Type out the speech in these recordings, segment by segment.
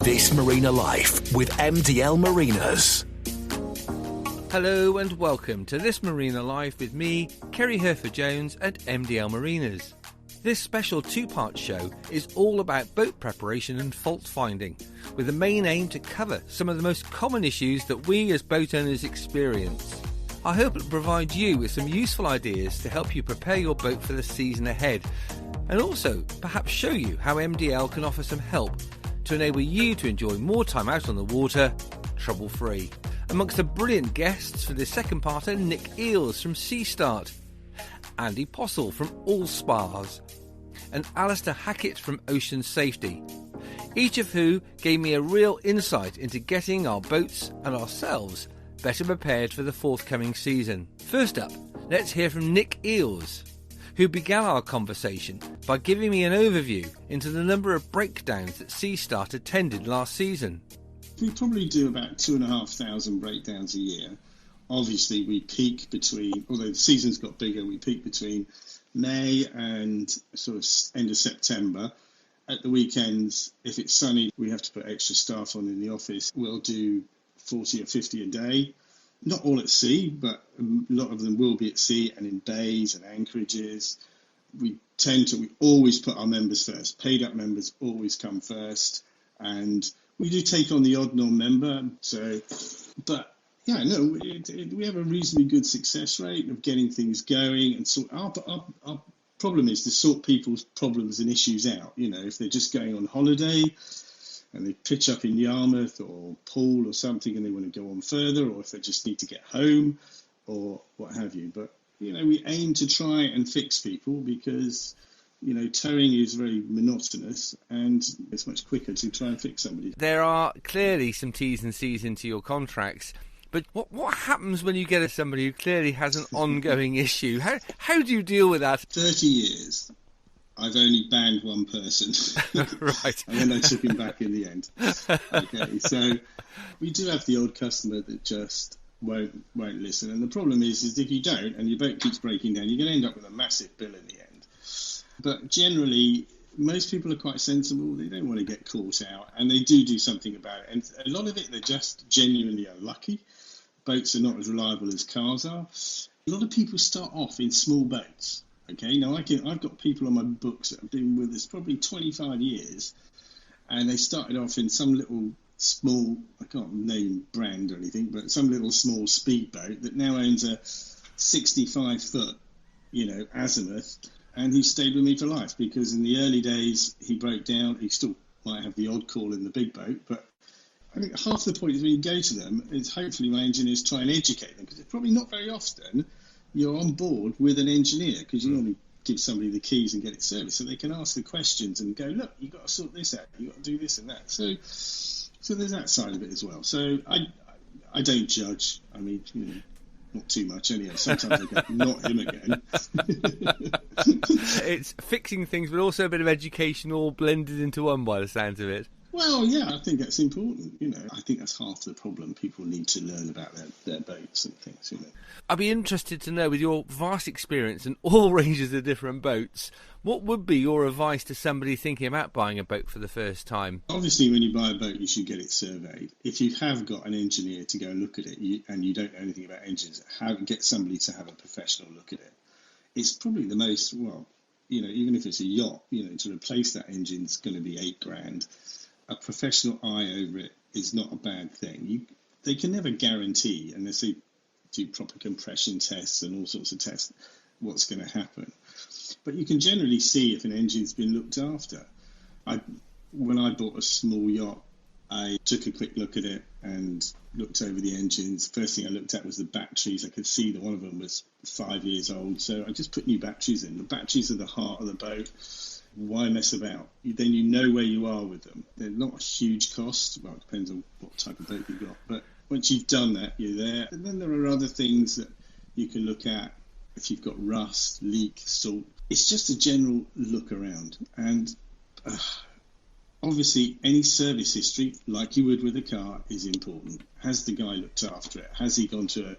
This Marina Life with MDL Marinas. Hello and welcome to This Marina Life with me, Kerry Hereford-Jones at MDL Marinas. This special two-part show is all about boat preparation and fault finding, with the main aim to cover some of the most common issues that we as boat owners experience. I hope it will provide you with some useful ideas to help you prepare your boat for the season ahead, and also perhaps show you how MDL can offer some help to enable you to enjoy more time out on the water, trouble-free. Amongst the brilliant guests for this second part are Nick Eales from Sea Start, Andy Postle from Allspars, and Alistair Hackett from Ocean Safety, each of who gave me a real insight into getting our boats and ourselves better prepared for the forthcoming season. First up, let's hear from Nick Eales, who began our conversation by giving me an overview into the number of breakdowns that Sea Start attended last season. We probably do about 2,500 breakdowns a year. Obviously, we peak between, although the season's got bigger, we peak between May and sort of end of September. At the weekends, if it's sunny, we have to put extra staff on in the office. We'll do 40 or 50 a day. Not all at sea, but a lot of them will be at sea and in bays and anchorages. We always put our members first. Paid up members always come first. And we do take on the odd non-member. We have a reasonably good success rate of getting things going. And so our problem is to sort people's problems and issues out. You know, if they're just going on holiday and they pitch up in Yarmouth or Poole or something and they want to go on further, or if they just need to get home or what have you. But, you know, we aim to try and fix people because, you know, towing is very monotonous and it's much quicker to try and fix somebody. There are clearly some T's and C's into your contracts, but what happens when you get somebody who clearly has an ongoing issue? How do you deal with that? 30 years. I've only banned one person. Right. And then I took him back in the end. Okay, so we do have the odd customer that just won't listen. And the problem is if you don't and your boat keeps breaking down, you're going to end up with a massive bill in the end. But generally, most people are quite sensible. They don't want to get caught out, and they do something about it. And a lot of it, they're just genuinely unlucky. Boats are not as reliable as cars are. A lot of people start off in small boats. Okay, now I've got people on my books that have been with us probably 25 years, and they started off in some little small, I can't name brand or anything, but some little small speedboat that now owns a 65-foot, azimuth, and he stayed with me for life because in the early days he broke down. He still might have the odd call in the big boat, but I think half the point is when you go to them is hopefully my engineers try and educate them, because it's probably not very often you're on board with an engineer, because you normally give somebody the keys and get it serviced, so they can ask the questions and go, look, you've got to sort this out, you've got to do this and that. So there's that side of it as well. So I don't judge. I mean, not too much anyhow. Sometimes I go, not him again. It's fixing things, but also a bit of education all blended into one by the sounds of it. Well, yeah, I think that's important. I think that's half the problem. People need to learn about their boats and things, I'd be interested to know, with your vast experience in all ranges of different boats, what would be your advice to somebody thinking about buying a boat for the first time? Obviously, when you buy a boat, you should get it surveyed. If you have got an engineer to go and look at it, and you don't know anything about engines, get somebody to have a professional look at it. It's probably the most, even if it's a yacht, to replace that engine's going to be $8,000. A professional eye over it is not a bad thing. They can never guarantee, unless they do proper compression tests and all sorts of tests, what's going to happen. But you can generally see if an engine's been looked after. When I bought a small yacht, I took a quick look at it and looked over the engines. First thing I looked at was the batteries. I could see that one of them was 5 years old, so I just put new batteries in. The batteries are the heart of the boat. Why mess about? Then you know where you are with them. They're not a huge cost. Well, it depends on what type of boat you've got. But once you've done that, you're there. And then there are other things that you can look at. If you've got rust, leak, salt. It's just a general look around. And Obviously, any service history, like you would with a car, is important. Has the guy looked after it? Has he gone to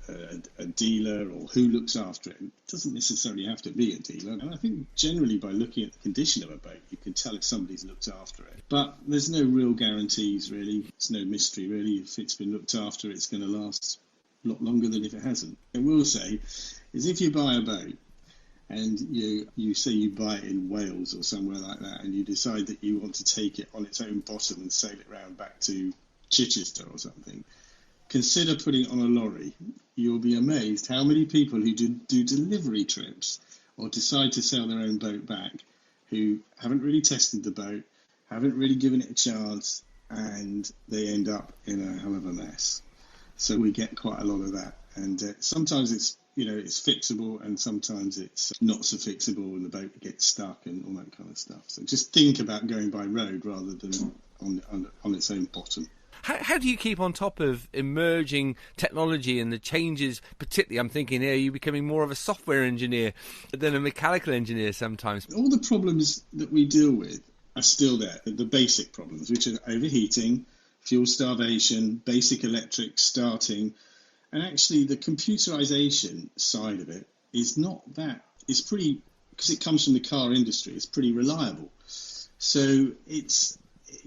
a dealer, or who looks after it? It doesn't necessarily have to be a dealer. And I think generally by looking at the condition of a boat, you can tell if somebody's looked after it. But there's no real guarantees, really. It's no mystery, really. If it's been looked after, it's going to last a lot longer than if it hasn't. I will say is if you buy a boat, and you say you buy it in Wales or somewhere like that, and you decide that you want to take it on its own bottom and sail it round back to Chichester or something, consider putting it on a lorry. You'll be amazed how many people who do delivery trips or decide to sell their own boat back who haven't really tested the boat, haven't really given it a chance, and they end up in a hell of a mess. So we get quite a lot of that. And sometimes it's fixable, and sometimes it's not so fixable, and the boat gets stuck and all that kind of stuff. So just think about going by road rather than on its own bottom. How do you keep on top of emerging technology and the changes? Particularly, I'm thinking here, you're becoming more of a software engineer than a mechanical engineer sometimes. All the problems that we deal with are still there. The basic problems, which are overheating, fuel starvation, basic electrics starting. And actually, the computerization side of it is not that. It's pretty, because it comes from the car industry, it's pretty reliable. So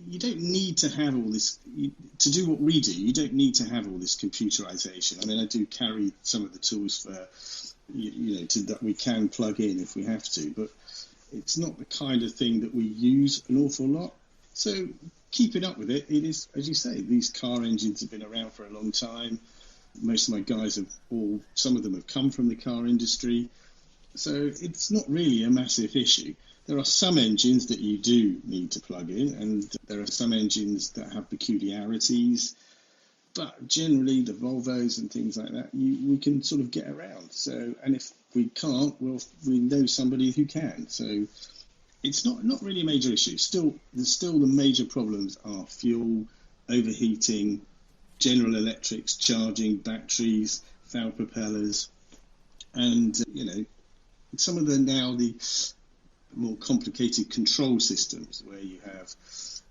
you don't need to have all this, to do what we do, you don't need to have all this computerization. I mean, I do carry some of the tools for, that we can plug in if we have to, but it's not the kind of thing that we use an awful lot. So keeping up with it, it is, as you say, these car engines have been around for a long time. Most of my guys some of them have come from the car industry. So it's not really a massive issue. There are some engines that you do need to plug in, and there are some engines that have peculiarities. But generally, the Volvos and things like that, we can sort of get around. So, and if we can't, we know somebody who can. So it's not really a major issue. Still the major problems are fuel, overheating, general electrics, charging, batteries, foul propellers, and some of the more complicated control systems where you have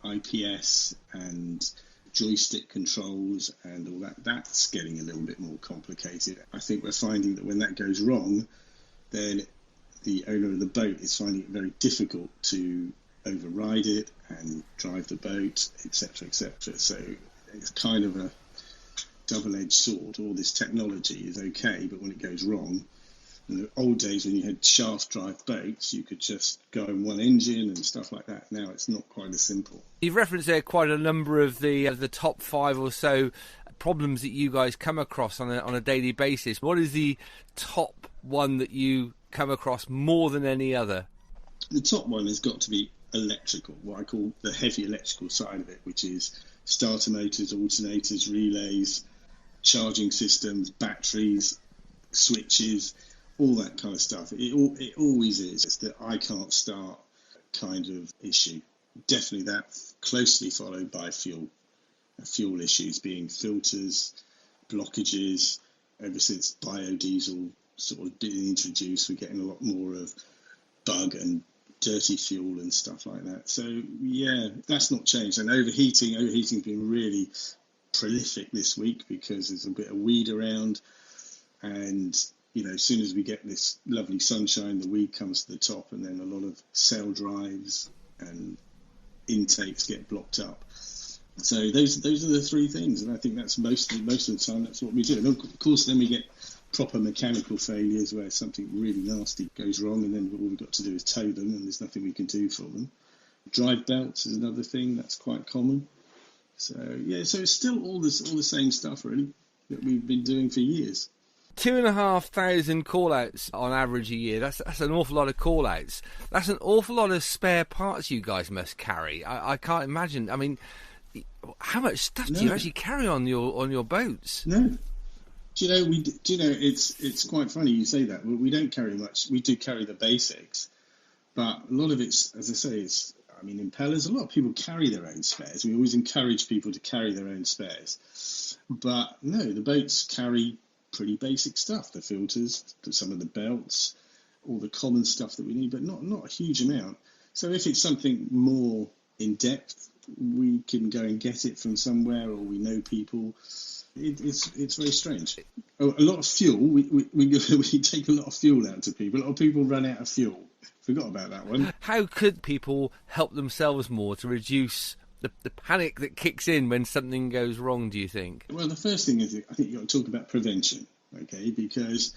IPS and joystick controls and all that. That's getting a little bit more complicated. I think we're finding that when that goes wrong, then the owner of the boat is finding it very difficult to override it and drive the boat, etc., etc. So it's kind of a double-edged sword. All this technology is okay, but when it goes wrong, in the old days when you had shaft drive boats, you could just go in one engine and stuff like that. Now it's not quite as simple. You've referenced there quite a number of the top 5 or so problems that you guys come across on a daily basis. What is the top one that you come across more than any other? The top one has got to be electrical, what I call the heavy electrical side of it, which is starter motors, alternators, relays, charging systems, batteries, switches, all that kind of stuff. It always is. It's the I can't start kind of issue. Definitely that, closely followed by fuel issues, being filters, blockages. Ever since biodiesel sort of been introduced, we're getting a lot more of bug and dirty fuel and stuff like that. So yeah, that's not changed. And overheating's been really prolific this week because there's a bit of weed around, and as soon as we get this lovely sunshine, the weed comes to the top, and then a lot of cell drives and intakes get blocked up. So those are the 3 things, and I think that's most of the time that's what we do. And of course, then we get proper mechanical failures where something really nasty goes wrong, and then all we've got to do is tow them, and there's nothing we can do for them. Drive belts is another thing that's quite common. So yeah, so it's still all the same stuff really that we've been doing for years. 2,500 call-outs on average a year. That's an awful lot of call-outs. That's an awful lot of spare parts you guys must carry. I can't imagine. I mean, how much stuff do you actually carry on your boats? No. Do you know, it's quite funny you say that. We don't carry much. We do carry the basics, but a lot of it's, as I say, impellers. A lot of people carry their own spares. We always encourage people to carry their own spares. But no, the boats carry pretty basic stuff. The filters, some of the belts, all the common stuff that we need, but not a huge amount. So if it's something more in depth, we can go and get it from somewhere, or we know people. It's very strange. A lot of fuel. We take a lot of fuel out to people. A lot of people run out of fuel. Forgot about that one. How could people help themselves more to reduce the panic that kicks in when something goes wrong, do you think? Well, the first thing is, I think you've got to talk about prevention, okay? Because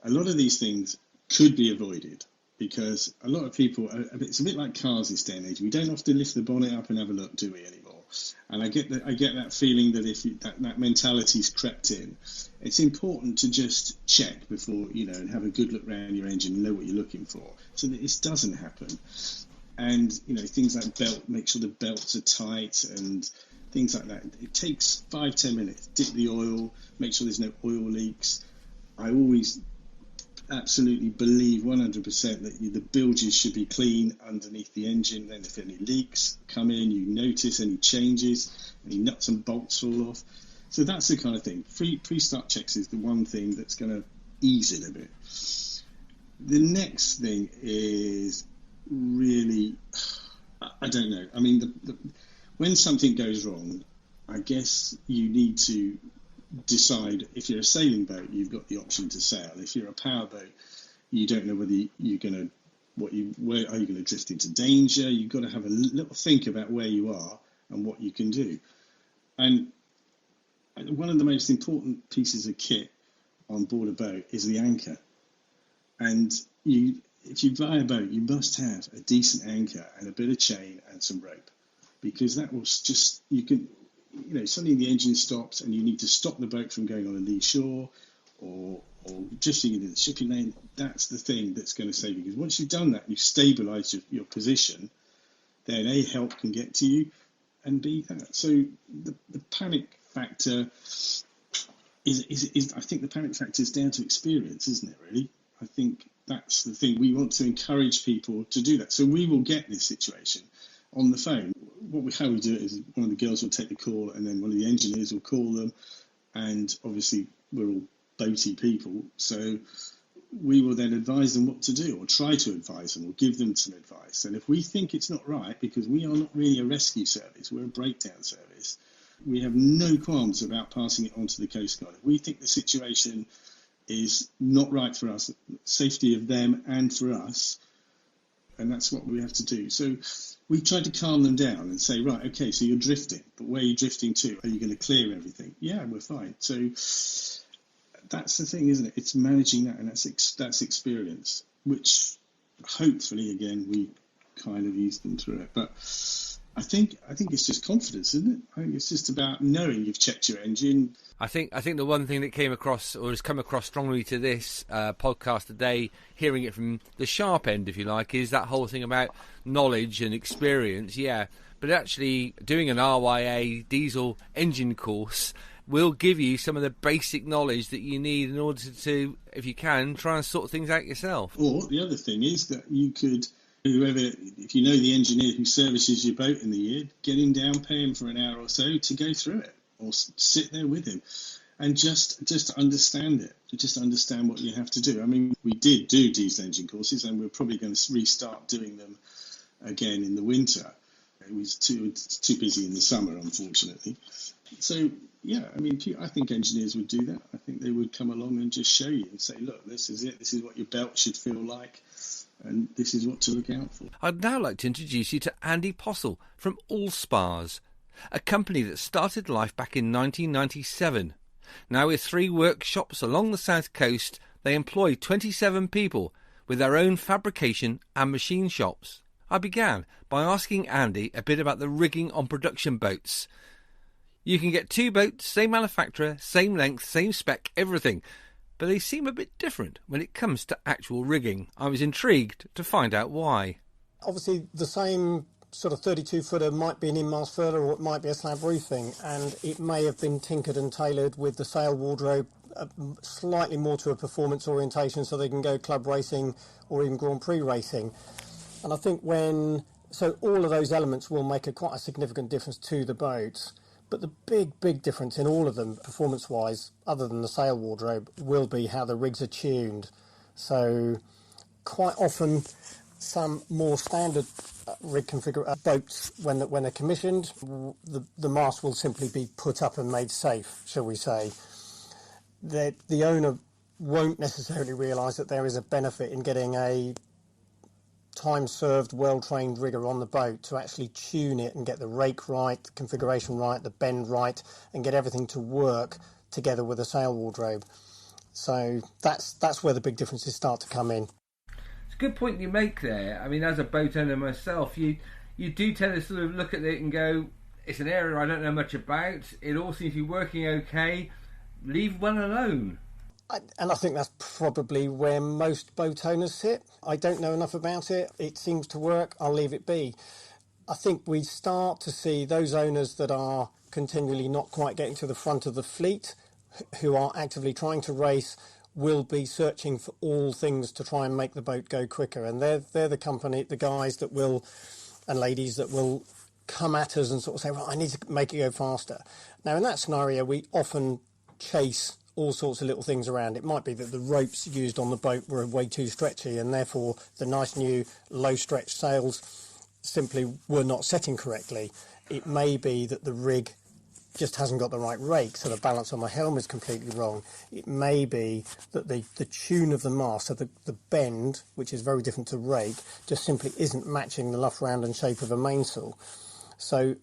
a lot of these things could be avoided, because a lot of people, it's a bit like cars this day and age. We don't often lift the bonnet up and have a look, do we, anymore? And I get that feeling that if that mentality's crept in, it's important to just check before, and have a good look around your engine and know what you're looking for, so that this doesn't happen. And, things like make sure the belts are tight and things like that. It takes 5-10 minutes. Dip the oil, make sure there's no oil leaks. I always absolutely believe 100% that the bilges should be clean underneath the engine. Then if any leaks come in, you notice any changes, any nuts and bolts fall off. So that's the kind of thing. Pre-start checks is the one thing that's going to ease it a bit. The next thing is really, I don't know. I mean, when something goes wrong, I guess you need to decide. If you're a sailing boat, you've got the option to sail. If you're a power boat, you don't know whether you're going to, where are you going to drift into danger? You've got to have a little think about where you are and what you can do. And one of the most important pieces of kit on board a boat is the anchor. And if you buy a boat, you must have a decent anchor and a bit of chain and some rope, because that will just, suddenly the engine stops and you need to stop the boat from going on a lee shore or drifting into the shipping lane. That's the thing that's going to save you, because once you've done that, you've stabilised your position, then A, help can get to you, and B, that. So the panic factor is I think the panic factor is down to experience, isn't it, really? I think that's the thing. We want to encourage people to do that. So we will get this situation on the phone. How we do it is one of the girls will take the call, and then one of the engineers will call them. And obviously we're all boaty people, so we will then advise them what to do, or try to advise them, or give them some advice. And if we think it's not right, because we are not really a rescue service, we're a breakdown service, we have no qualms about passing it on to the Coast Guard. If we think the situation is not right for us, safety of them and for us, and that's what we have to do. So we try to calm them down and say, right, okay, so you're drifting, but where are you drifting to? Are you going to clear everything? Yeah, we're fine. So that's the thing, isn't it? It's managing that, and that's experience, which hopefully, again, we kind of ease them through it. But I think it's just confidence, isn't it? I think it's just about knowing you've checked your engine. I think the one thing that came across, or has come across strongly to this podcast today, hearing it from the sharp end, if you like, is that whole thing about knowledge and experience. Yeah, but actually doing an RYA diesel engine course will give you some of the basic knowledge that you need in order to, if you can, try and sort things out yourself. Or the other thing is that you could, if you know the engineer who services your boat in the year, get him down, pay him for an hour or so to go through it, or sit there with him and just understand it, to just understand what you have to do. I mean, we did do diesel engine courses, and we're probably going to restart doing them again in the winter. It was too busy in the summer, unfortunately. So, yeah, I mean, I think engineers would do that. I think they would come along and just show you and say, look, this is it. This is what your belt should feel like, and this is what to look out for. I'd now like to introduce you to Andy Postle from Allspars, a company that started life back in 1997. Now with 3 workshops along the south coast, they employ 27 people with their own fabrication and machine shops. I began by asking Andy a bit about the rigging on production boats. You can get 2 boats, same manufacturer, same length, same spec, everything, but they seem a bit different when it comes to actual rigging. I was intrigued to find out why. Obviously the same sort of 32-footer might be an in-mast furler, or it might be a slab roofing, and it may have been tinkered and tailored with the sail wardrobe slightly more to a performance orientation, so they can go club racing or even Grand Prix racing. And I think so all of those elements will make quite a significant difference to the boats. But the big difference in all of them, performance-wise, other than the sail wardrobe, will be how the rigs are tuned. So quite often some more standard rig boats, when they're commissioned, the mast will simply be put up and made safe, shall we say. The owner won't necessarily realise that there is a benefit in getting a time-served, well-trained rigger on the boat to actually tune it and get the rake right, the configuration right, the bend right, and get everything to work together with a sail wardrobe. So that's where the big differences start to come in. It's a good point you make there. I mean, as a boat owner myself, you do tend to sort of look at it and go, it's an area I don't know much about, it all seems to be working okay, leave one alone. And I think that's probably where most boat owners sit. I don't know enough about it. It seems to work. I'll leave it be. I think we start to see those owners that are continually not quite getting to the front of the fleet, who are actively trying to race, will be searching for all things to try and make the boat go quicker. And they're the company, the guys that will, and ladies that will come at us and sort of say, right, I need to make it go faster. Now, in that scenario, we often chase all sorts of little things around. It might be that the ropes used on the boat were way too stretchy, and therefore the nice new low stretch sails simply were not setting correctly. It may be that the rig just hasn't got the right rake, so the balance on the helm is completely wrong. It may be that the tune of the mast, so the bend, which is very different to rake, just simply isn't matching the luff, round and shape of a mainsail. So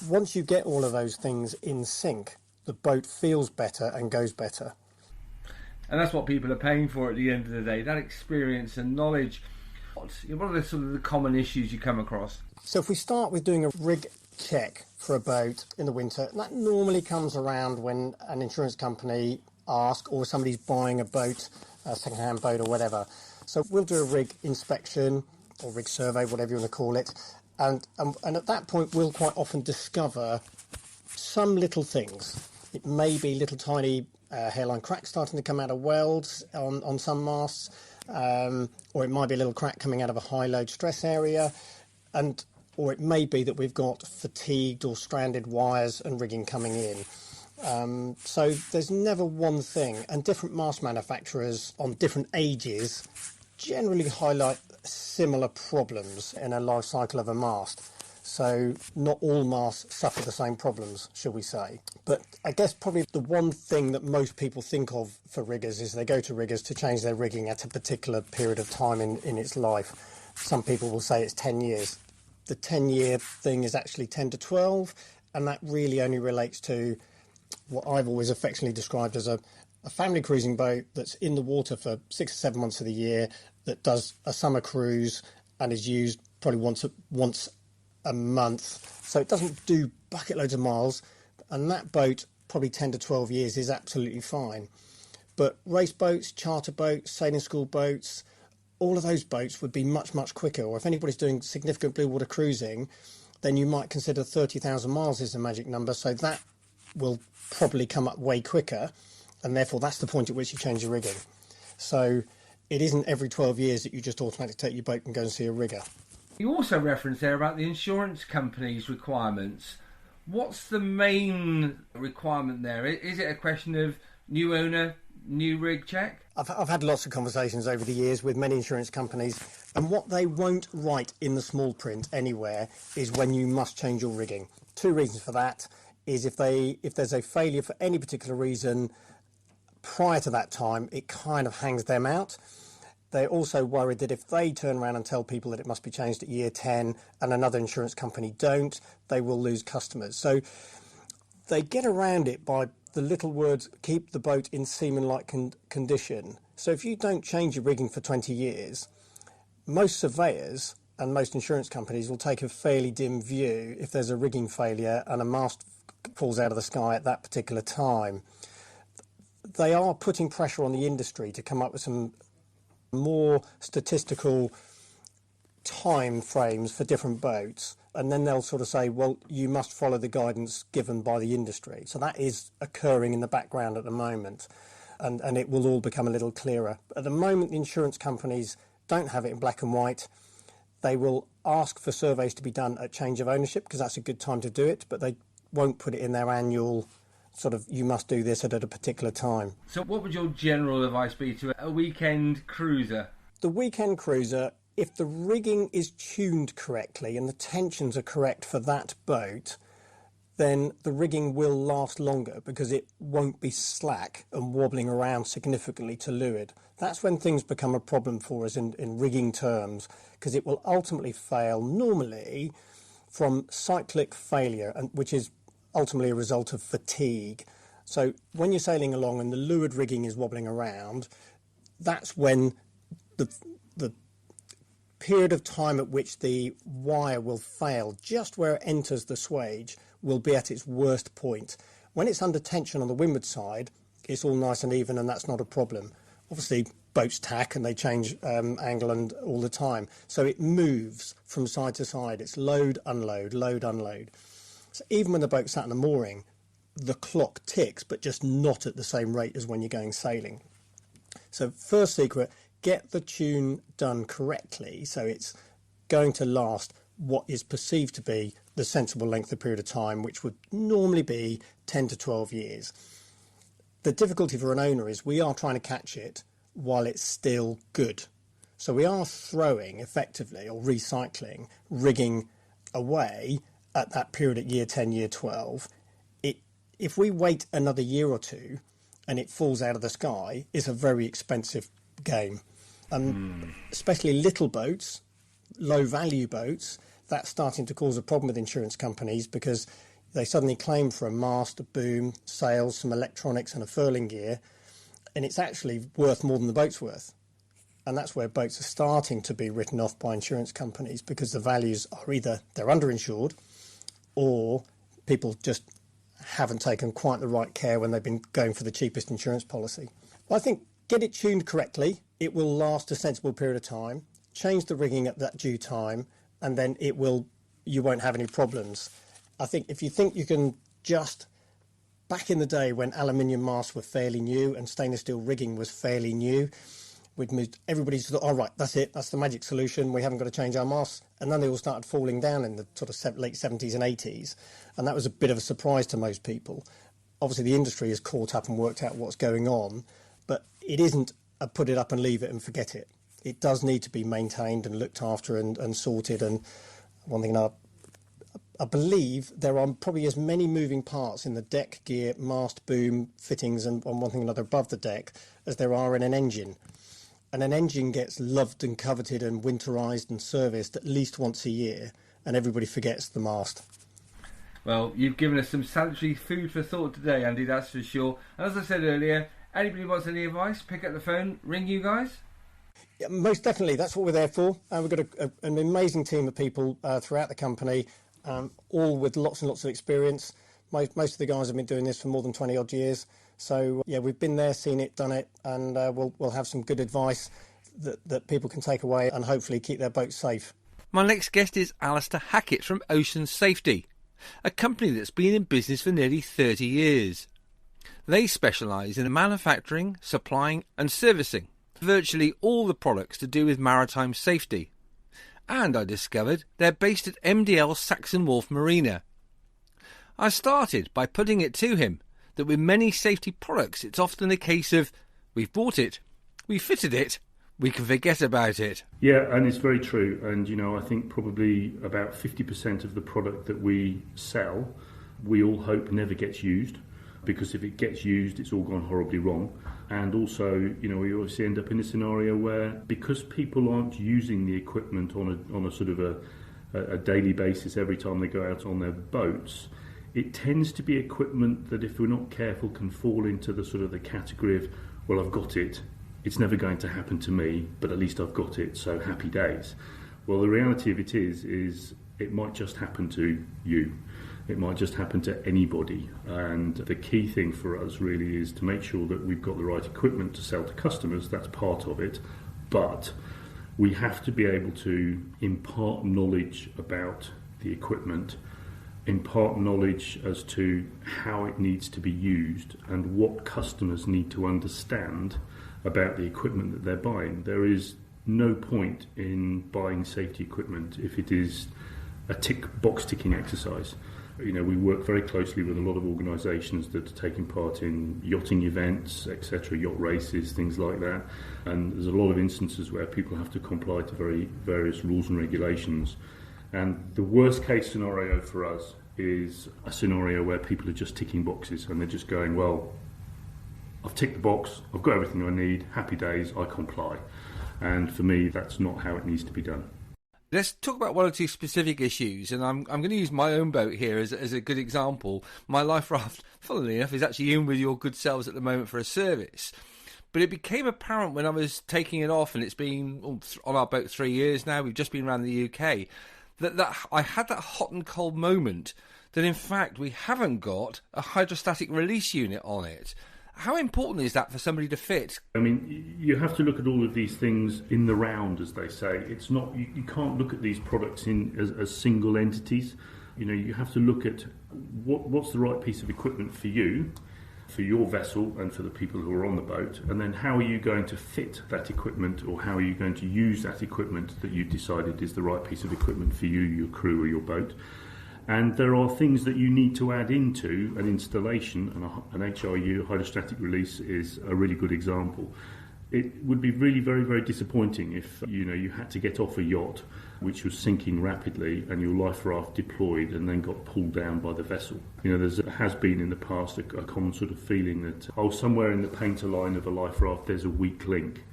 once you get all of those things in sync, the boat feels better and goes better. And that's what people are paying for at the end of the day, that experience and knowledge. What are the sort of the common issues you come across? So if we start with doing a rig check for a boat in the winter, that normally comes around when an insurance company asks, or somebody's buying a boat, a second-hand boat or whatever. So we'll do a rig inspection or rig survey, whatever you want to call it, and at that point we'll quite often discover some little things. It may be little tiny hairline cracks starting to come out of welds on some masts, or it might be a little crack coming out of a high load stress area, or it may be that we've got fatigued or stranded wires and rigging coming in. So there's never one thing, and different mast manufacturers on different ages generally highlight similar problems in a life cycle of a mast. So not all masts suffer the same problems, shall we say. But I guess probably the one thing that most people think of for riggers is they go to riggers to change their rigging at a particular period of time in its life. Some people will say it's 10 years. The 10-year thing is actually 10 to 12, and that really only relates to what I've always affectionately described as a family cruising boat that's in the water for 6 or 7 months of the year, that does a summer cruise and is used probably once a month, so it doesn't do bucket loads of miles, and that boat, probably 10 to 12 years, is absolutely fine. But race boats, charter boats, sailing school boats, all of those boats would be much, much quicker. Or if anybody's doing significant blue water cruising, then you might consider 30,000 miles is the magic number, so that will probably come up way quicker, and therefore that's the point at which you change your rigging. So it isn't every 12 years that you just automatically take your boat and go and see a rigger. You also referenced there about the insurance company's requirements. What's the main requirement there? Is it a question of new owner, new rig check? I've had lots of conversations over the years with many insurance companies, and what they won't write in the small print anywhere is when you must change your rigging. Two reasons for that is if there's a failure for any particular reason prior to that time, it kind of hangs them out. They're also worried that if they turn around and tell people that it must be changed at year 10 and another insurance company don't, they will lose customers. So they get around it by the little words, keep the boat in seaman-like condition. So if you don't change your rigging for 20 years, most surveyors and most insurance companies will take a fairly dim view if there's a rigging failure and a mast falls out of the sky at that particular time. They are putting pressure on the industry to come up with some more statistical time frames for different boats, and then they'll sort of say, well, you must follow the guidance given by the industry. So that is occurring in the background at the moment, and it will all become a little clearer. At the moment, the insurance companies don't have it in black and white. They will ask for surveys to be done at change of ownership, because that's a good time to do it, but they won't put it in their annual sort of, you must do this at a particular time. So what would your general advice be to a weekend cruiser? The weekend cruiser, if the rigging is tuned correctly and the tensions are correct for that boat, then the rigging will last longer because it won't be slack and wobbling around significantly to leeward. That's when things become a problem for us in rigging terms, because it will ultimately fail normally from cyclic failure, which is ultimately a result of fatigue. So when you're sailing along and the leeward rigging is wobbling around, that's when the period of time at which the wire will fail, just where it enters the swage, will be at its worst point. When it's under tension on the windward side, it's all nice and even, and that's not a problem. Obviously, boats tack and they change angle and all the time. So it moves from side to side. It's load, unload, load, unload. So even when the boat's sat on the mooring, the clock ticks, but just not at the same rate as when you're going sailing. So first secret, get the tune done correctly so it's going to last what is perceived to be the sensible length of period of time, which would normally be 10 to 12 years. The difficulty for an owner is we are trying to catch it while it's still good. So we are throwing effectively, or recycling, rigging away at that period at year 10, year 12. If we wait another year or two and it falls out of the sky, it's a very expensive game. Especially little boats, low value boats, that's starting to cause a problem with insurance companies because they suddenly claim for a mast, a boom, sails, some electronics and a furling gear, and it's actually worth more than the boat's worth. And that's where boats are starting to be written off by insurance companies because the values are either they're underinsured or people just haven't taken quite the right care when they've been going for the cheapest insurance policy. I think get it tuned correctly, it will last a sensible period of time, change the rigging at that due time, and then you won't have any problems. I think if you think you can just, back in the day when aluminium masts were fairly new and stainless steel rigging was fairly new, we'd moved, everybody thought, all right, that's it, that's the magic solution, we haven't got to change our masts. And then they all started falling down in the sort of late 70s and 80s. And that was a bit of a surprise to most people. Obviously, the industry has caught up and worked out what's going on, but it isn't a put it up and leave it and forget it. It does need to be maintained and looked after and sorted. And one thing I believe there are probably as many moving parts in the deck, gear, mast, boom, fittings and one thing or another above the deck as there are in an engine. And an engine gets loved and coveted and winterised and serviced at least once a year, and everybody forgets the mast. Well, you've given us some salutary food for thought today, Andy, that's for sure. And as I said earlier, anybody wants any advice, pick up the phone, ring you guys. Yeah, most definitely, that's what we're there for. We've got an amazing team of people throughout the company, all with lots and lots of experience. Most of the guys have been doing this for more than 20 odd years. So, yeah, we've been there, seen it, done it, and we'll have some good advice that people can take away and hopefully keep their boats safe. My next guest is Alistair Hackett from Ocean Safety, a company that's been in business for nearly 30 years. They specialise in manufacturing, supplying and servicing virtually all the products to do with maritime safety. And I discovered they're based at MDL Saxon Wharf Marina. I started by putting it to him that with many safety products it's often a case of we've bought it, we fitted it, we can forget about it. Yeah, and it's very true. And, I think probably about 50% of the product that we sell, we all hope never gets used, because if it gets used, it's all gone horribly wrong. And also, we obviously end up in a scenario where, because people aren't using the equipment on a sort of a daily basis every time they go out on their boats, it tends to be equipment that, if we're not careful, can fall into the sort of the category of, well, I've got it, it's never going to happen to me, but at least I've got it, so happy days. Well, the reality of it is it might just happen to you. It might just happen to anybody. And the key thing for us really is to make sure that we've got the right equipment to sell to customers. That's part of it. But we have to be able to impart knowledge about the equipment, impart knowledge as to how it needs to be used and what customers need to understand about the equipment that they're buying. There is no point in buying safety equipment if it is a box ticking exercise. We work very closely with a lot of organisations that are taking part in yachting events, etc., yacht races, things like that. And there's a lot of instances where people have to comply to various rules and regulations. And the worst case scenario for us is a scenario where people are just ticking boxes and they're just going, well, I've ticked the box, I've got everything I need, happy days, I comply. And for me, that's not how it needs to be done. Let's talk about one or two specific issues, and I'm going to use my own boat here as a good example. My life raft, funnily enough, is actually in with your good selves at the moment for a service. But it became apparent when I was taking it off, and it's been on our boat 3 years now, we've just been around the UK, that I had that hot and cold moment that in fact we haven't got a hydrostatic release unit on it. How important is that for somebody to fit? I mean, you have to look at all of these things in the round, as they say. It's not you can't look at these products as single entities. You have to look at what's the right piece of equipment for you, for your vessel, and for the people who are on the boat, and then how are you going to fit that equipment, or how are you going to use that equipment that you've decided is the right piece of equipment for you, your crew, or your boat. And there are things that you need to add into an installation, and an HRU, hydrostatic release, is a really good example. It would be really very, very disappointing if you had to get off a yacht which was sinking rapidly and your life raft deployed and then got pulled down by the vessel. There has been in the past a common sort of feeling that, somewhere in the painter line of a life raft there's a weak link.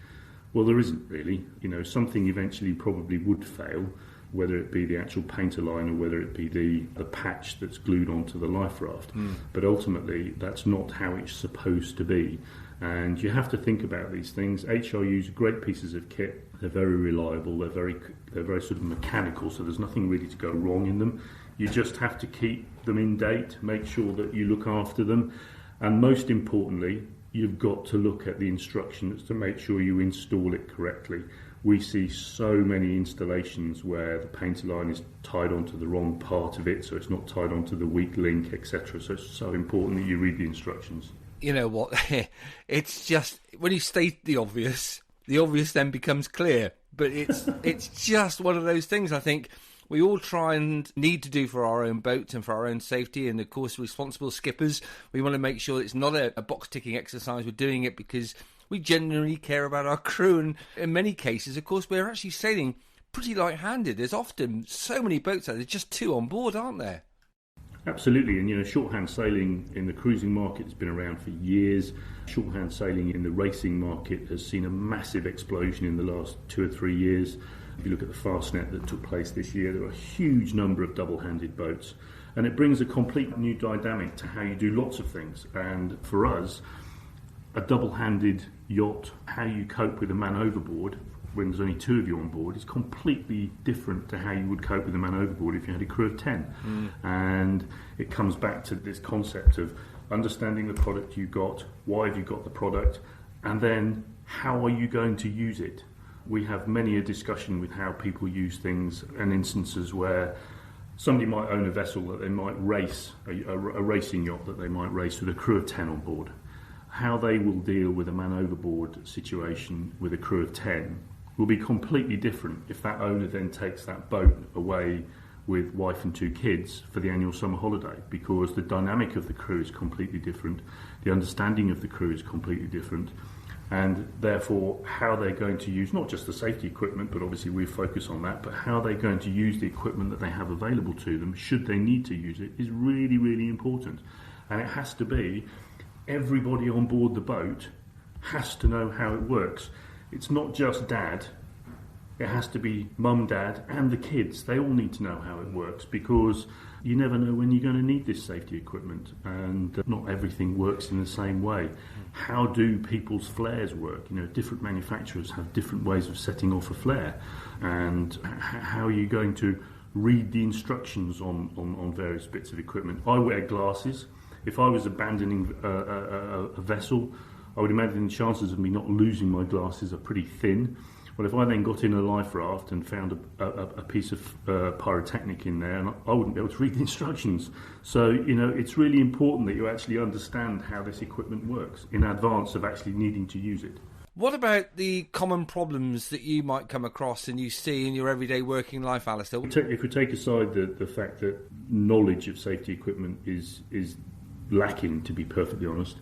Well, there isn't really. Something eventually probably would fail, whether it be the actual painter line or whether it be the patch that's glued onto the life raft. But ultimately, that's not how it's supposed to be. And you have to think about these things. HRUs are great pieces of kit. They're very reliable. They're very sort of mechanical, so there's nothing really to go wrong in them. You just have to keep them in date, make sure that you look after them. And most importantly, you've got to look at the instructions to make sure you install it correctly. We see so many installations where the painter line is tied onto the wrong part of it, so it's not tied onto the weak link, etc. So it's so important that you read the instructions. You know what? It's just, when you state the obvious then becomes clear. But it's just one of those things I think we all try and need to do for our own boats and for our own safety. And of course, responsible skippers, we want to make sure it's not a box-ticking exercise. We're doing it because we genuinely care about our crew, and in many cases, of course, we're actually sailing pretty light-handed. There's often so many boats out there, just two on board, aren't there? Absolutely, and shorthand sailing in the cruising market has been around for years. Shorthand sailing in the racing market has seen a massive explosion in the last 2 or 3 years. If you look at the Fastnet that took place this year, there are a huge number of double-handed boats, and it brings a complete new dynamic to how you do lots of things. And for us, a double-handed yacht, how you cope with a man overboard when there's only 2 of you on board is completely different to how you would cope with a man overboard if you had a crew of 10. And it comes back to this concept of understanding the product you got, why have you got the product, and then how are you going to use it. We have many a discussion with how people use things, and instances where somebody might own a vessel that they might race, a racing yacht that they might race with a crew of 10 on board. How they will deal with a man overboard situation with a crew of 10 will be completely different if that owner then takes that boat away with wife and 2 kids for the annual summer holiday, because the dynamic of the crew is completely different, the understanding of the crew is completely different, and therefore how they're going to use not just the safety equipment, but obviously we focus on that, but how they're going to use the equipment that they have available to them should they need to use it is really, really important. And it has to be everybody on board the boat has to know how it works. It's not just dad, it has to be mum, dad and the kids. They all need to know how it works, because you never know when you're going to need this safety equipment, and not everything works in the same way. How do people's flares work? Different manufacturers have different ways of setting off a flare, and how are you going to read the instructions on various bits of equipment? I wear glasses. If I was abandoning a vessel, I would imagine the chances of me not losing my glasses are pretty thin. Well, if I then got in a life raft and found a piece of pyrotechnic in there, and I wouldn't be able to read the instructions. So, it's really important that you actually understand how this equipment works in advance of actually needing to use it. What about the common problems that you might come across and you see in your everyday working life, Alistair? If we take aside the fact that knowledge of safety equipment is lacking, to be perfectly honest,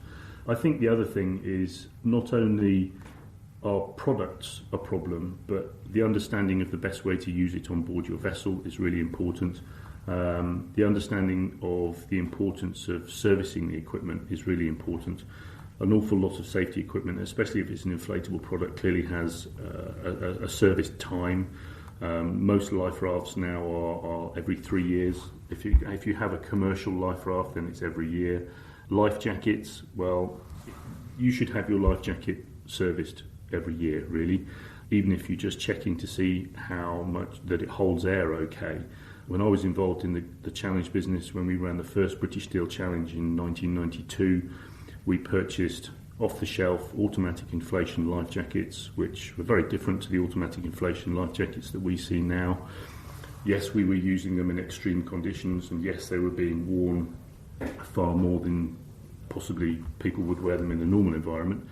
I think the other thing is not only are products a problem, but the understanding of the best way to use it on board your vessel is really important. The understanding of the importance of servicing the equipment is really important. An awful lot of safety equipment, especially if it's an inflatable product, clearly has a service time. Most life rafts now are every 3 years. If you have a commercial life raft, then it's every year. Life jackets, well, you should have your life jacket serviced every year, really, even if you're just checking to see how much that it holds air okay. When I was involved in the challenge business, when we ran the first British Steel Challenge in 1992, we purchased off-the-shelf automatic inflation life jackets, which were very different to the automatic inflation life jackets that we see now. Yes, we were using them in extreme conditions, and yes, they were being worn far more than possibly people would wear them in a normal environment.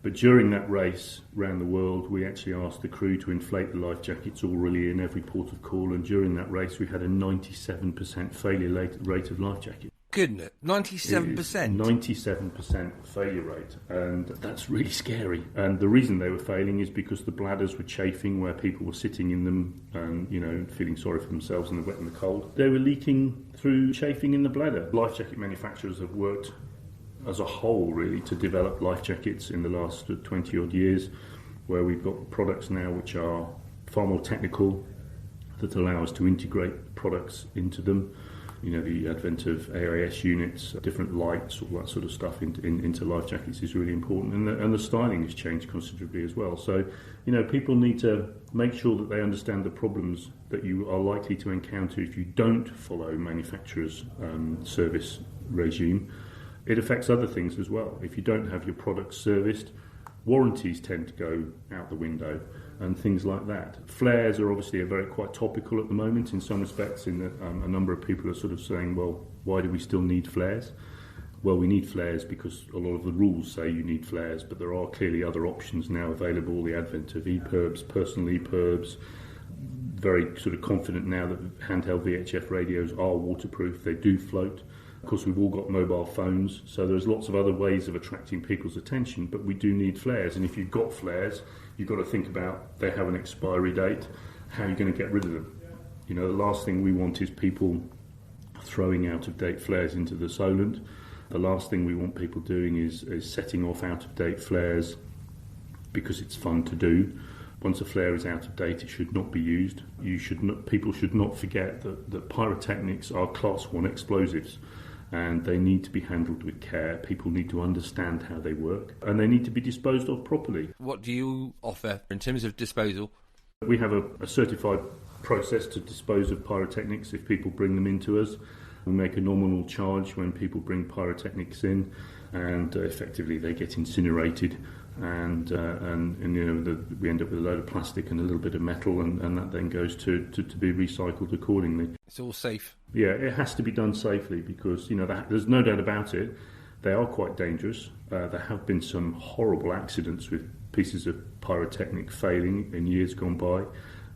But during that race around the world, we actually asked the crew to inflate the life jackets orally in every port of call, and during that race we had a 97% failure rate of life jackets. Goodness, 97%? 97% failure rate, and that's really scary. And the reason they were failing is because the bladders were chafing where people were sitting in them and, feeling sorry for themselves in the wet and the cold. They were leaking through chafing in the bladder. Life jacket manufacturers have worked as a whole, really, to develop life jackets in the last 20-odd years, where we've got products now which are far more technical, that allow us to integrate products into them. The advent of AIS units, different lights, all that sort of stuff into life jackets is really important. And the styling has changed considerably as well. So, people need to make sure that they understand the problems that you are likely to encounter if you don't follow manufacturers' service regime. It affects other things as well. If you don't have your products serviced, warranties tend to go out the window and things like that. Flares are obviously quite topical at the moment in some respects, in that a number of people are sort of saying, well, why do we still need flares? Well, we need flares because a lot of the rules say you need flares, but there are clearly other options now available. The advent of EPIRBs, personal EPIRBs, very sort of confident now that handheld VHF radios are waterproof, they do float. Of course, we've all got mobile phones, so there's lots of other ways of attracting people's attention, but we do need flares. And if you've got flares, you've got to think about they have an expiry date, how you're going to get rid of them. The last thing we want is people throwing out-of-date flares into the Solent. The last thing we want people doing is setting off out-of-date flares because it's fun to do. Once a flare is out of date, it should not be used. People should not forget that pyrotechnics are Class 1 explosives, and they need to be handled with care. People need to understand how they work, and they need to be disposed of properly. What do you offer in terms of disposal? We have a certified process to dispose of pyrotechnics if people bring them into us. We make a nominal charge when people bring pyrotechnics in, and effectively they get incinerated, and we end up with a load of plastic and a little bit of metal, and that then goes to be recycled accordingly. It's all safe. Yeah, it has to be done safely because there's no doubt about it. They are quite dangerous. There have been some horrible accidents with pieces of pyrotechnic failing in years gone by,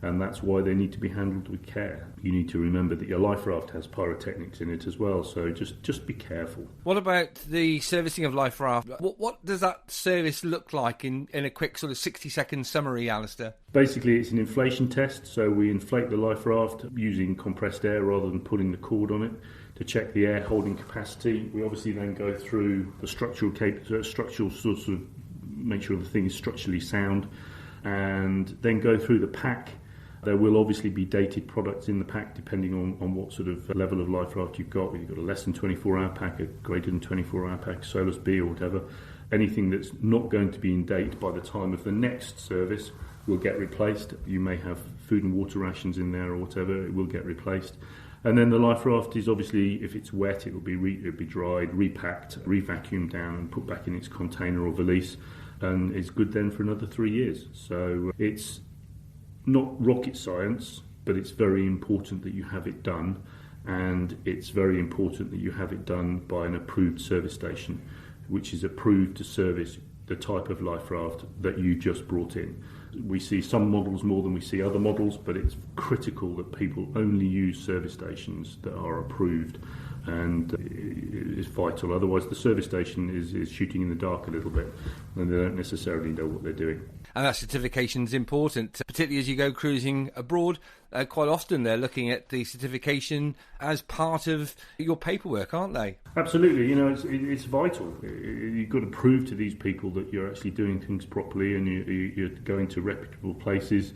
and that's why they need to be handled with care. You need to remember that your life raft has pyrotechnics in it as well, so just be careful. What about the servicing of life raft? What does that service look like in a quick sort of 60-second summary, Alistair? Basically, it's an inflation test, so we inflate the life raft using compressed air rather than pulling the cord on it to check the air holding capacity. We obviously then go through the structural sort of make sure the thing is structurally sound, and then go through the pack. There will obviously be dated products in the pack depending on what sort of level of life raft you've got. You've got a less than 24-hour pack, a greater than 24-hour pack, Solus B or whatever. Anything that's not going to be in date by the time of the next service will get replaced. You may have food and water rations in there or whatever, it will get replaced. And then the life raft is obviously, if it's wet, it will be dried, repacked, re-vacuumed down and put back in its container or valise, and it's good then for another 3 years. So it's not rocket science, but it's very important that you have it done, and it's very important that you have it done by an approved service station, which is approved to service the type of life raft that you just brought in. We see some models more than we see other models, but it's critical that people only use service stations that are approved, and it's vital. Otherwise, the service station is shooting in the dark a little bit, and they don't necessarily know what they're doing. And that certification is important, particularly as you go cruising abroad. Quite often they're looking at the certification as part of your paperwork, aren't they? Absolutely. It's vital. You've got to prove to these people that you're actually doing things properly and you're going to reputable places.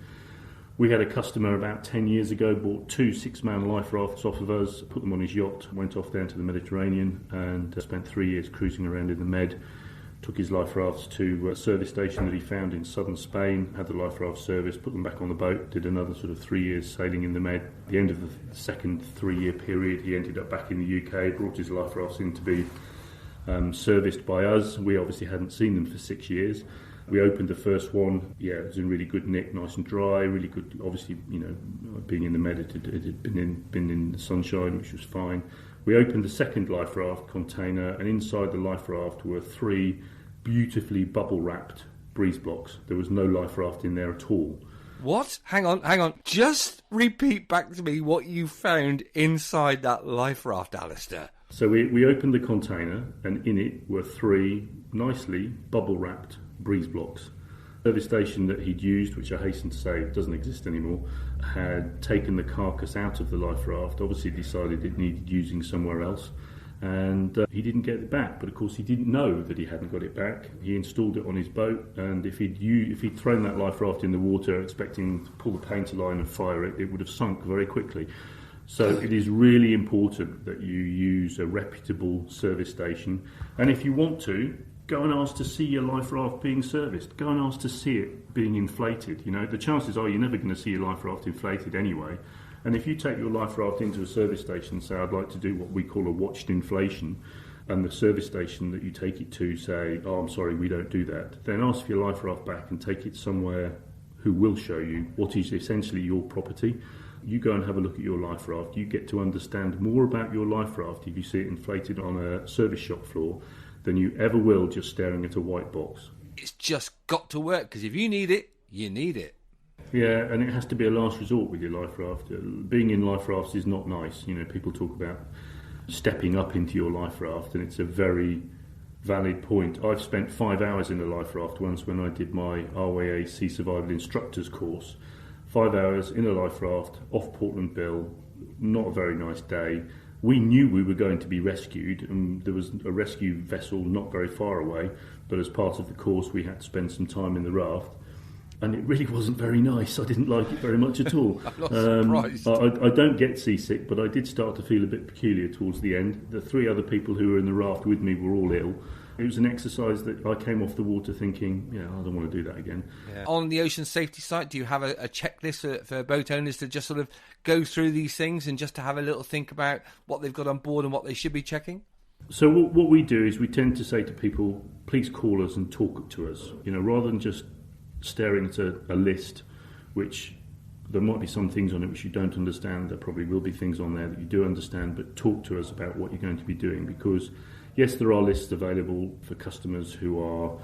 We had a customer about 10 years ago, bought 2 6-man life rafts off of us, put them on his yacht, went off down to the Mediterranean and spent 3 years cruising around in the Med. Took his life rafts to a service station that he found in southern Spain, had the life raft service, put them back on the boat, did another sort of 3 years sailing in the Med. At the end of the second 3-year period, he ended up back in the UK, brought his life rafts in to be serviced by us. We obviously hadn't seen them for 6 years. We opened the first one, it was in really good nick, nice and dry, really good. Obviously, being in the Med, it had been in the sunshine, which was fine. We opened the second life raft container, and inside the life raft were 3 beautifully bubble-wrapped breeze blocks. There was no life raft in there at all. What? Hang on. Just repeat back to me what you found inside that life raft, Alistair. So we opened the container, and in it were 3 nicely bubble-wrapped breeze blocks. The service station that he'd used, which I hasten to say doesn't exist anymore, had taken the carcass out of the life raft, obviously decided it needed using somewhere else, and he didn't get it back. But of course he didn't know that he hadn't got it back. He installed it on his boat, and if he'd thrown that life raft in the water expecting to pull the painter line and fire it, it would have sunk very quickly. So it is really important that you use a reputable service station, and if you want to, go and ask to see your life raft being serviced. Go and ask to see it being inflated. The chances are you're never going to see your life raft inflated anyway. And if you take your life raft into a service station and say, I'd like to do what we call a watched inflation, and the service station that you take it to say, oh, I'm sorry, we don't do that, then ask for your life raft back and take it somewhere who will show you what is essentially your property. You go and have a look at your life raft. You get to understand more about your life raft if you see it inflated on a service shop floor than you ever will just staring at a white box. It's just got to work, because if you need it, you need it. Yeah, and it has to be a last resort with your life raft. Being in life rafts is not nice. People talk about stepping up into your life raft, and it's a very valid point. I've spent 5 hours in a life raft once when I did my RWA Sea Survival Instructors course. 5 hours in a life raft off Portland Bill, not a very nice day. We knew we were going to be rescued, and there was a rescue vessel not very far away, but as part of the course we had to spend some time in the raft, and it really wasn't very nice. I didn't like it very much at all. I'm not surprised. I don't get seasick, but I did start to feel a bit peculiar towards the end. The 3 other people who were in the raft with me were all ill. It was an exercise that I came off the water thinking, I don't want to do that again. Yeah. On the ocean safety site, do you have a checklist for boat owners to just sort of go through these things and just to have a little think about what they've got on board and what they should be checking? So what we do is we tend to say to people, please call us and talk to us. Rather than just staring at a list, which there might be some things on it which you don't understand. There probably will be things on there that you do understand, but talk to us about what you're going to be doing, because yes, there are lists available for customers who are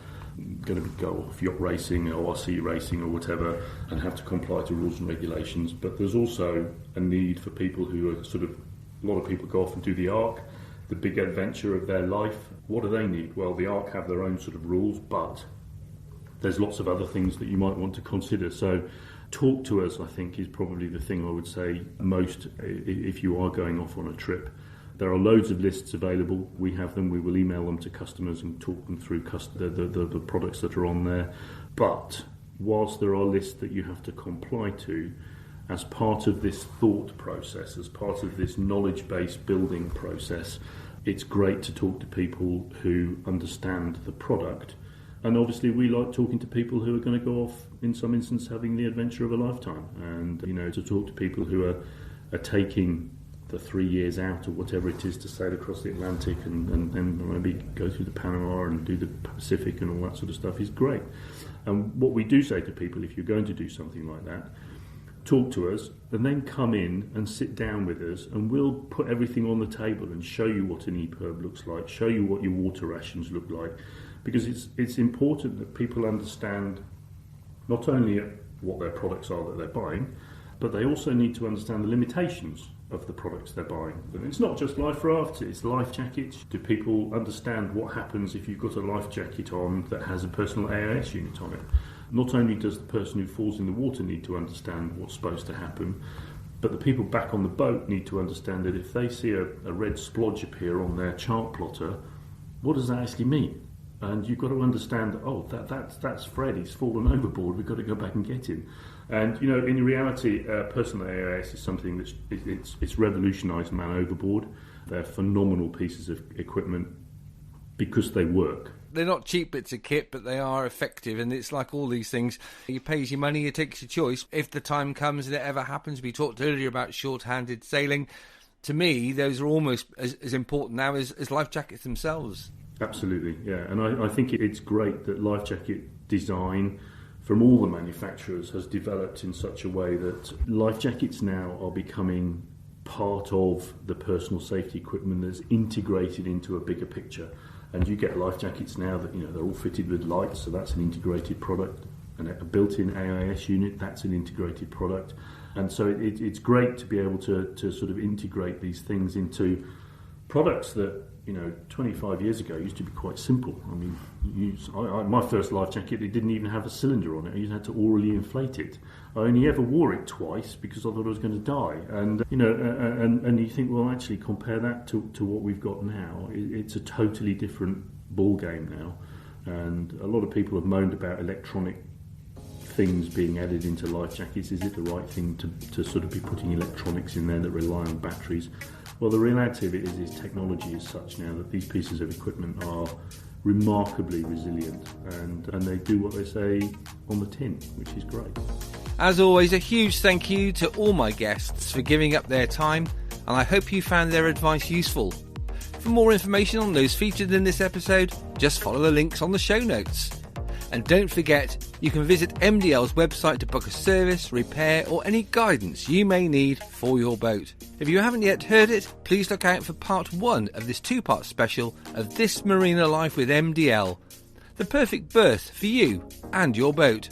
going to go off yacht racing or RC racing or whatever and have to comply to rules and regulations, but there's also a need for people who are a lot of people go off and do the Ark, the big adventure of their life. What do they need? Well, the Ark have their own sort of rules, but there's lots of other things that you might want to consider. So talk to us, I think, is probably the thing I would say most if you are going off on a trip. There are loads of lists available. We have them. We will email them to customers and talk them through the products that are on there. But whilst there are lists that you have to comply to, as part of this thought process, as part of this knowledge-based building process, it's great to talk to people who understand the product. And obviously we like talking to people who are going to go off, in some instance, having the adventure of a lifetime. And, to talk to people who are taking the 3 years out or whatever it is to sail across the Atlantic and then maybe go through the Panama and do the Pacific and all that sort of stuff is great. And what we do say to people, if you're going to do something like that, talk to us and then come in and sit down with us, and we'll put everything on the table and show you what an EPIRB looks like, show you what your water rations look like. because it's important that people understand not only what their products are that they're buying, but they also need to understand the limitations of the products they're buying. And it's not just life rafts, it's life jackets. Do people understand what happens if you've got a life jacket on that has a personal AIS unit on it? Not only does the person who falls in the water need to understand what's supposed to happen, but the people back on the boat need to understand that if they see a red splodge appear on their chart plotter, what does that actually mean? And you've got to understand that, that's Fred, he's fallen overboard, we've got to go back and get him. And, you know, in reality, personal AIS is something that's it's revolutionised man overboard. They're phenomenal pieces of equipment because they work. They're not cheap bits of kit, but they are effective, and it's like all these things. You pay your money, you take your choice. If the time comes and it ever happens, we talked earlier about short-handed sailing. To me, those are almost as important now as life jackets themselves. Absolutely, yeah. And I think it's great that life jacket design from all the manufacturers has developed in such a way that life jackets now are becoming part of the personal safety equipment that's integrated into a bigger picture. And you get life jackets now that, you know, they're all fitted with lights, so that's an integrated product. And a built-in AIS unit, that's an integrated product. And so it's great to be able to sort of integrate these things into products that, you know, 25 years ago used to be quite simple. I mean, my first life jacket, it didn't even have a cylinder on it. You had to orally inflate it. I only ever wore it twice because I thought I was going to die. And, you know, and you think, well, actually, compare that to what we've got now. It's a totally different ball game now. And a lot of people have moaned about electronic things being added into life jackets. Is it the right thing to sort of be putting electronics in there that rely on batteries? Well, the reality of it is technology is such now that these pieces of equipment are remarkably resilient, and they do what they say on the tin, which is great. As always, a huge thank you to all my guests for giving up their time, and I hope you found their advice useful. For more information on those featured in this episode, just follow the links on the show notes. And don't forget, you can visit MDL's website to book a service, repair or any guidance you may need for your boat. If you haven't yet heard it, please look out for part 1 of this 2-part special of This Marina Life with MDL. The perfect berth for you and your boat.